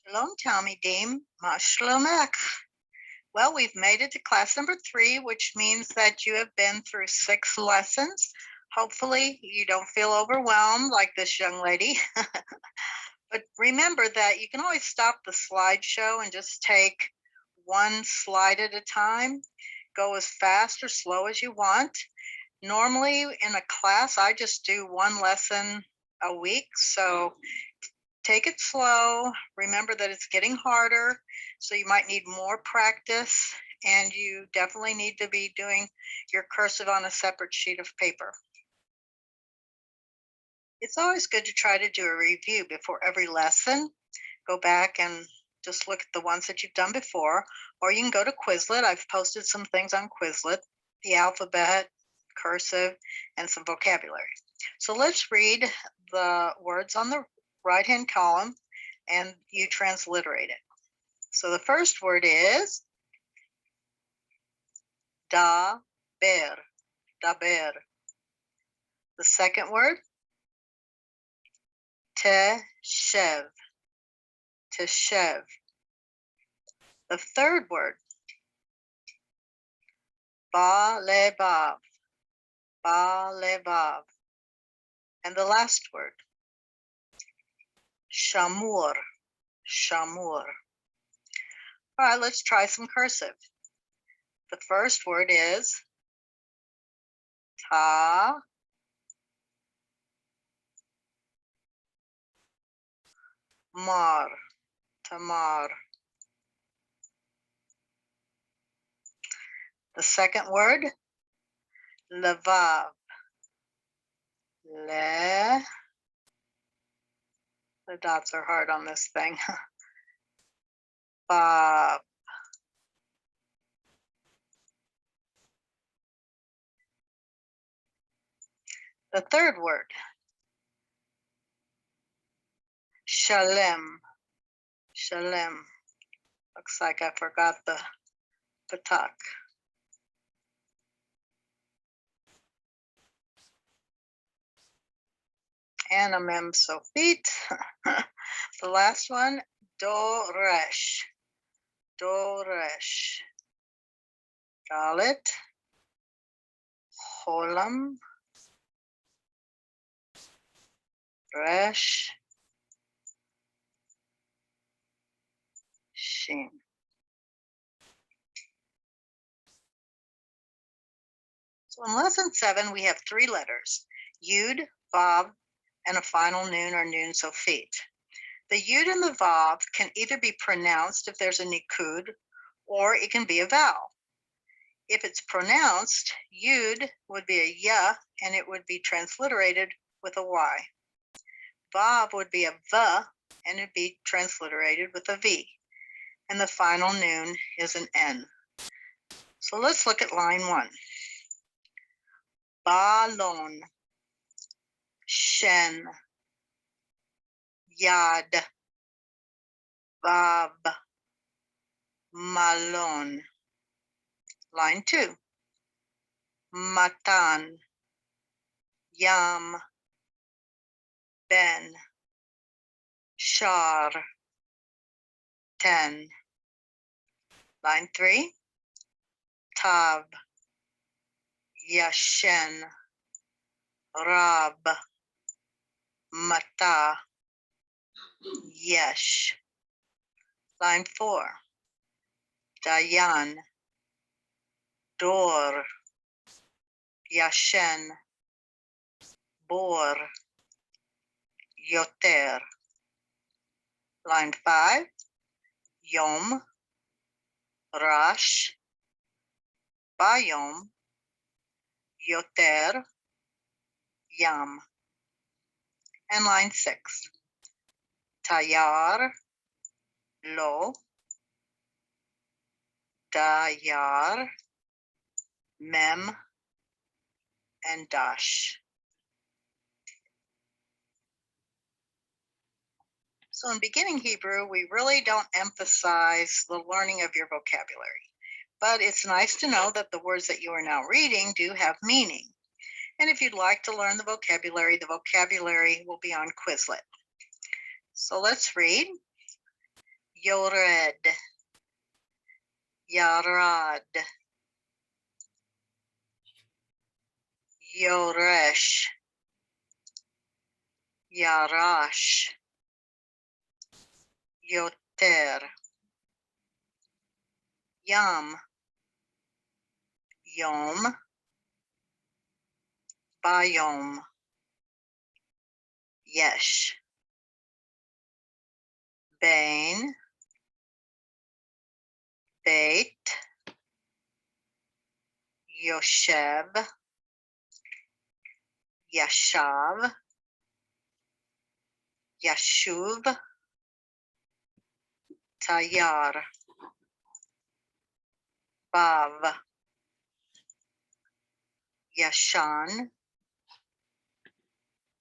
Shalom Talmidim, Ma Shlomek. Well, we've made it to class number 3, which means that you have been through 6 lessons. Hopefully you don't feel overwhelmed like this young lady. But remember that you can always stop the slideshow and just take one slide at a time. Go as fast or slow as you want. Normally in a class, I just do one lesson a week. So take it slow. Remember that it's getting harder, so you might need more practice, and you definitely need to be doing your cursive on a separate sheet of paper. It's always good to try to do a review before every lesson. Go back and just look at the ones that you've done before, or you can go to Quizlet. I've posted some things on Quizlet, the alphabet, cursive, and some vocabulary. So let's read the words on the right-hand column, and you transliterate it. So the first word is daber, daber. The second word, teshev, teshev. The third word, balevav, balevav. And the last word, shamur, shamur. All right, let's try some cursive. The first word is ta, mar, tamar. The second word, levav, le. The dots are hard on this thing. Vav. The third word, shalem, shalem. Looks like I forgot the patak. And a mem sofit. The last one, doresh, doresh. Dalet, cholam, resh, shin. So in lesson 7, we have 3 letters, yud, vav, and a final noon or noon sofit. The yud and the vav can either be pronounced if there's a nikud, or it can be a vowel. If it's pronounced, yud would be a ya, and it would be transliterated with a y. Vav would be a v, and it'd be transliterated with a v. And the final noon is an n. So let's look at line 1. Balon, shen, yad, vav, malon. Line 2. Matan, yam, ben, shar, ten. Line 3. Tav, yashen, rab, mata, yesh. Line 4. Dayan, dor, yashen, bor, yoter. Line 5. Yom, rash, bayom, yoter, yam. And line 6. Tayar, lo, dayar, mem, and dash. So in beginning Hebrew, we really don't emphasize the learning of your vocabulary, but it's nice to know that the words that you are now reading do have meaning. And if you'd like to learn the vocabulary will be on Quizlet. So let's read. Yored, Yarad, Yoresh, Yarash, Yoter, Yam, Yom, Bayom, Yesh, Bain, Beit, Yoshev, Yashav, Yashuv, Tayar, Bav, Yashan,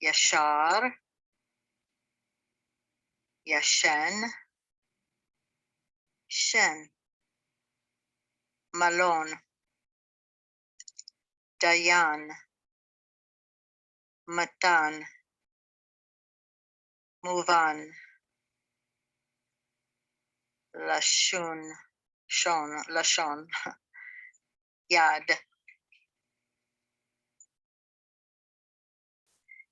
Yashar, Yashen, Shen, Malon, Dayan, Matan, Muvan, Lashon, Lashon, Yad.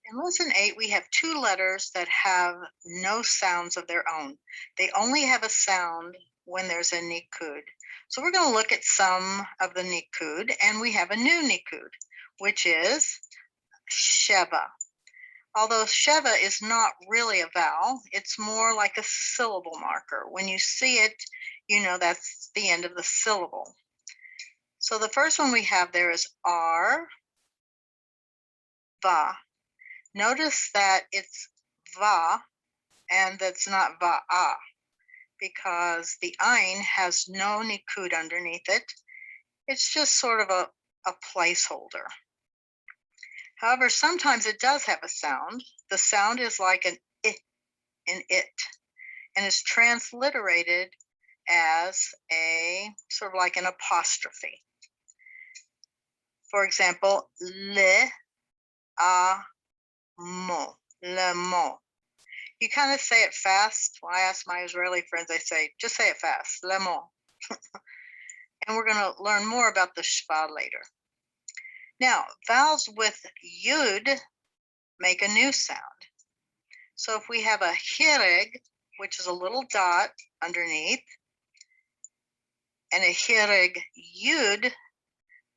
In lesson 8, we have two letters that have no sounds of their own. They only have a sound when there's a nikud. So we're going to look at some of the nikud, and we have a new nikud, which is Sheva. Although Sheva is not really a vowel, it's more like a syllable marker. When you see it, you know that's the end of the syllable. So the first one we have there is R, Va. Notice that it's Va, and that's not Va-a, because the Ein has no nikud underneath it. It's just sort of a placeholder. However, sometimes it does have a sound. The sound is like an I in it, and it's transliterated as a sort of like an apostrophe. For example, le, a, mo, le mo. You kind of say it fast. When I ask my Israeli friends, I say, just say it fast, le mo. And we're going to learn more about the shva later. Now, vowels with yud make a new sound. So if we have a hirig, which is a little dot underneath, and a hirig yud,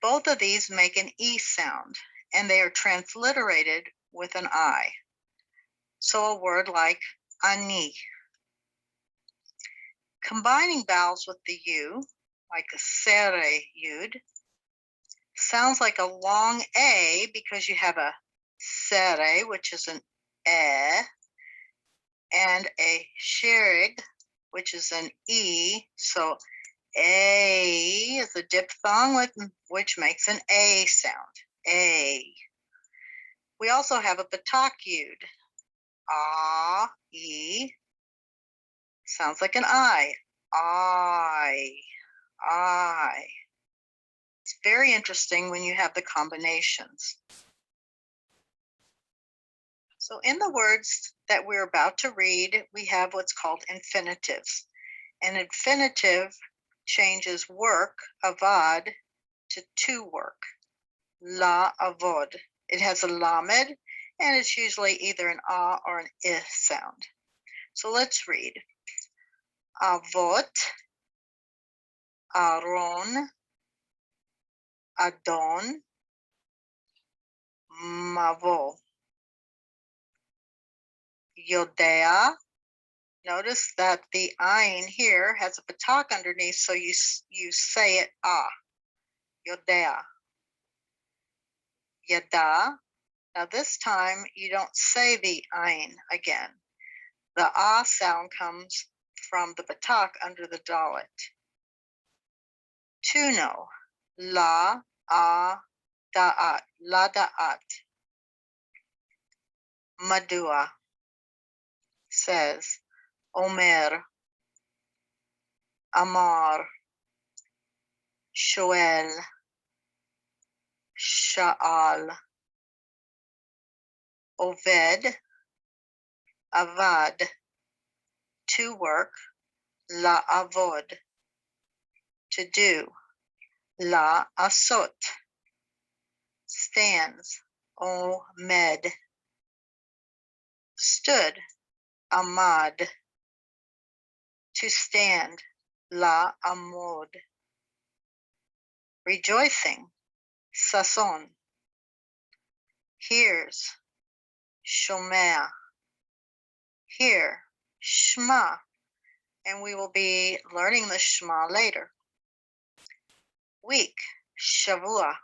both of these make an E sound, and they are transliterated with an I. So a word like ani. Combining vowels with the U, like a sere yud, sounds like a long A because you have a sere, which is an E, and a shirig, which is an E. So A is a diphthong, which makes an A sound. A. We also have a batak yud. Ah, E. Sounds like an I. I. It's very interesting when you have the combinations. So in the words that we're about to read, we have what's called infinitives. An infinitive changes work, avad, to to work, la avod. It has a lamed, and it's usually either an a or an I sound. So let's read. Avot, Aaron, Adon, Mavo. Yodea. Notice that the ayin here has a batak underneath, so you say it Yodea. Yada. Now this time you don't say the ayin again. The sound comes from the batak under the dalet. Tuno. La da'at. La da'at. Madua says. Omer, Amar, Shoel, Sha'al, Oved, Avad, to work, la'avod, to do. La'asot, stands. Omed, stood. Amad, to stand. La'amod, rejoicing. Sason, hears. Shomea, hear. Shema, and we will be learning the Shema later. Week, Shavua.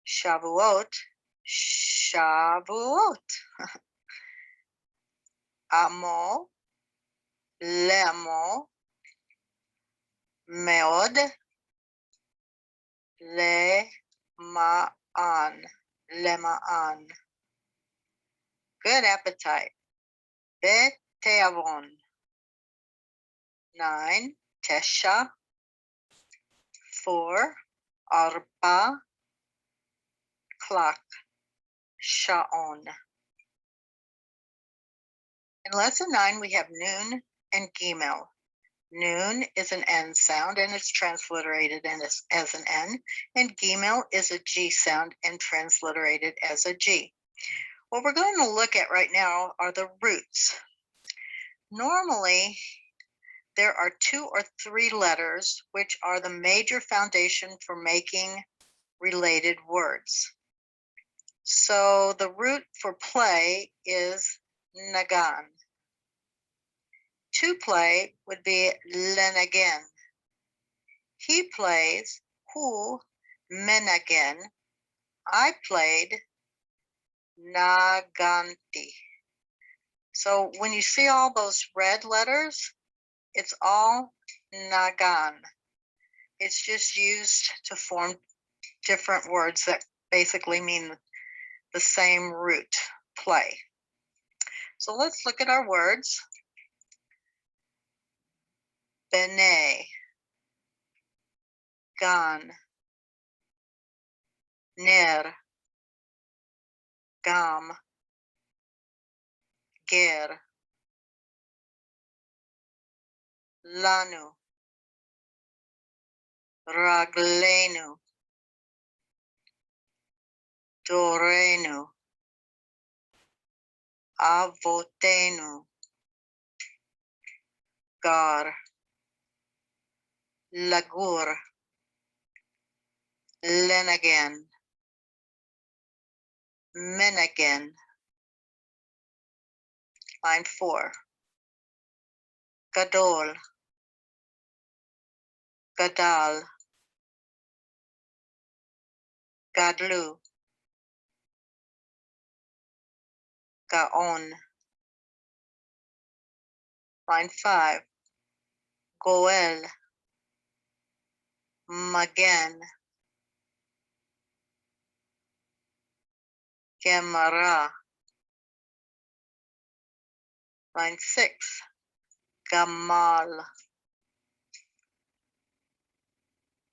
Shavuot, Shavuot. Amo, Lemo, Meod, Lema'an, Lema'an. Good appetite. Beteavon. 9, Tesha. 4, Arba, clock. Sha'on. In lesson 9, we have noon and gimel. Noon is an N sound and it's transliterated as an N, and gimel is a G sound and transliterated as a G. What we're going to look at right now are the roots. Normally, there are 2 or 3 letters which are the major foundation for making related words. So the root for play is nagan. To play would be lenagen. He plays, hu menagen. I played, naganti. So when you see all those red letters, it's all nagan. It's just used to form different words that basically mean the same root, play. So let's look at our words. Bene, gan, ner, gam, ger, lanu, raglenu, dorenu, avotenu, gar, lagur, lenagen, menagen. Line 4. Gadol, gadal, gadlu, gaon. Line 5. Goel, magen, gemara. Line 6. Gamal,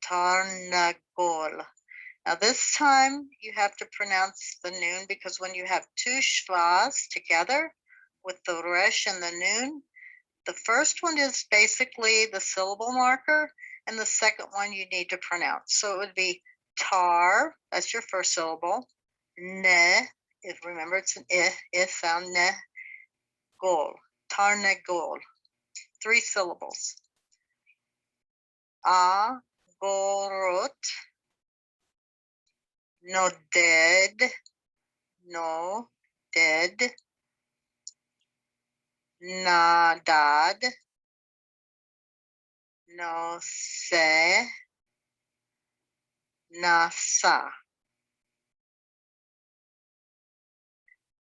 tarnagol. Now this time you have to pronounce the noon, because when you have 2 shvas together with the resh and the noon, the first one is basically the syllable marker, and the second one you need to pronounce. So it would be tar, that's your first syllable. Ne, if remember it's an I sound, ne, gol, tarnagol. 3 syllables. A, gorot, no dead, no dead, nadad, no se, nasa.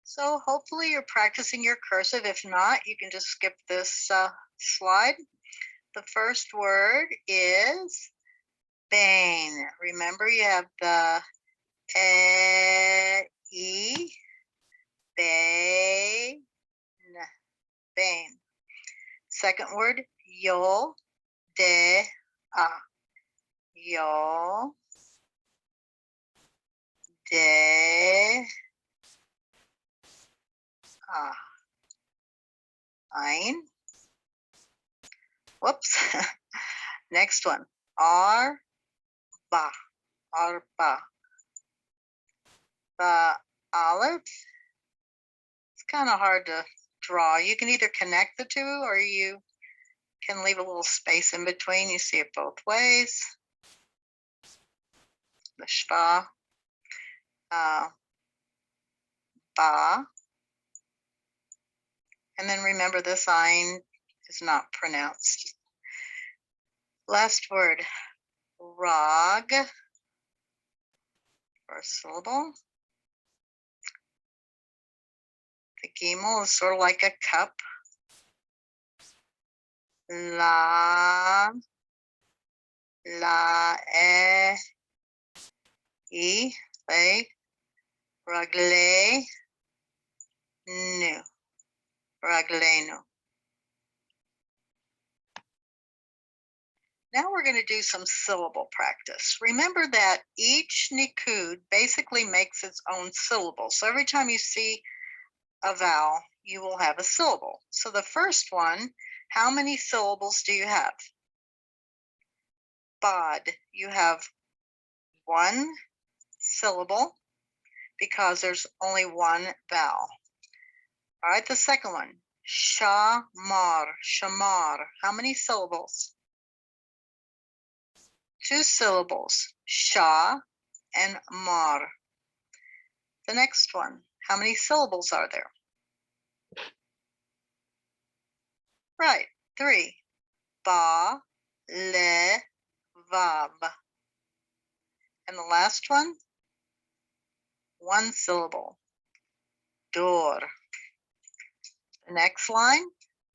So hopefully you're practicing your cursive. If not, you can just skip this slide. The first word is bane. Remember, you have the e, bane, bane. Second word, yo, de, a. Yo, de, a. Ein. Whoops. Next one. Arba. Arba. The olive. It's kind of hard to draw. You can either connect the two or you can leave a little space in between. You see it both ways. The shva. Ba. And then remember this ayin is not pronounced. Last word. Rag. First syllable. The gimel is sort of like a cup. La, e, lay, ragle, nu, raglenu. Now we're going to do some syllable practice. Remember that each nikud basically makes its own syllable. So every time you see a vowel, you will have a syllable. So the first one, how many syllables do you have? Bod, you have one syllable because there's only one vowel. All right, the second one, shamar, shamar. How many syllables? Two syllables, sha and mar. The next one, how many syllables are there? Right, three, ba, le, vav. And the last one syllable, dor. The next line,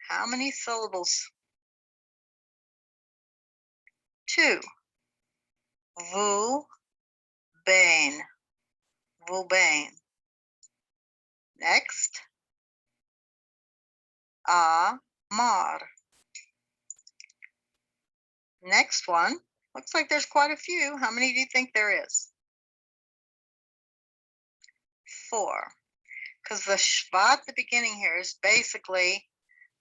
how many syllables? Two, vu, bain, vu, bain. Next, a, mar. Next one, looks like there's quite a few. How many do you think there is? Four. Because the shva at the beginning here is basically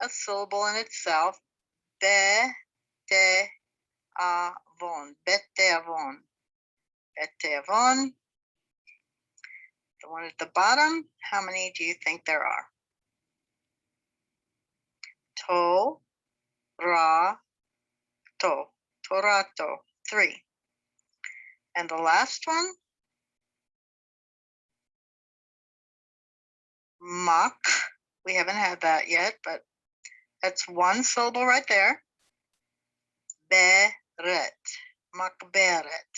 a syllable in itself. Be, te, avon. Bete avon. Bete avon. The one at the bottom, how many do you think there are? To, ra, to. Torato. Three. And the last one, mak. We haven't had that yet, but that's one syllable right there. Beret. Makberet.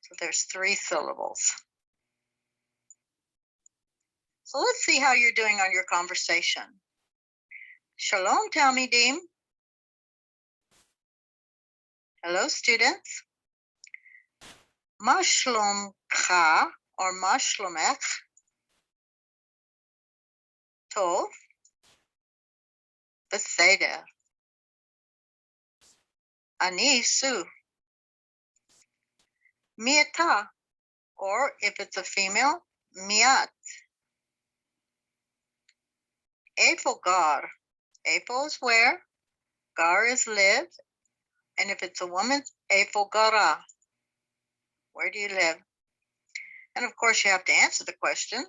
So there's three syllables. So let's see how you're doing on your conversation. Shalom, Talmidim. Hello, students. Ma shlomcha or ma shlomech? Tov. Beseder. Ani su. Miata. Or if it's a female, miat. Eifo gar. Eifo is where. Gar is live. And if it's a woman, eifo gara. Where do you live? And of course, you have to answer the question.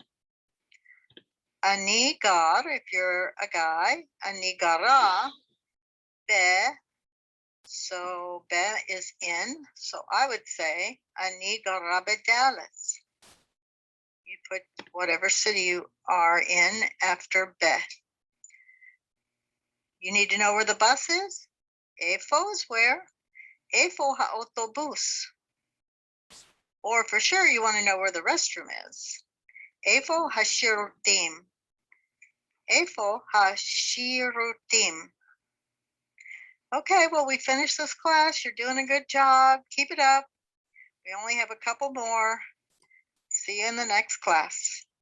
Ani gar, if you're a guy. Ani gara. Be. So be is in. So I would say ani gara bedalis. You put whatever city you are in after be. You need to know where the bus is. Eifo is where. Eifo ha'otobus. Or for sure, you want to know where the restroom is. Eifo hashirutim. Eifo hashirutim. Okay, well, we finished this class. You're doing a good job. Keep it up. We only have a couple more. See you in the next class.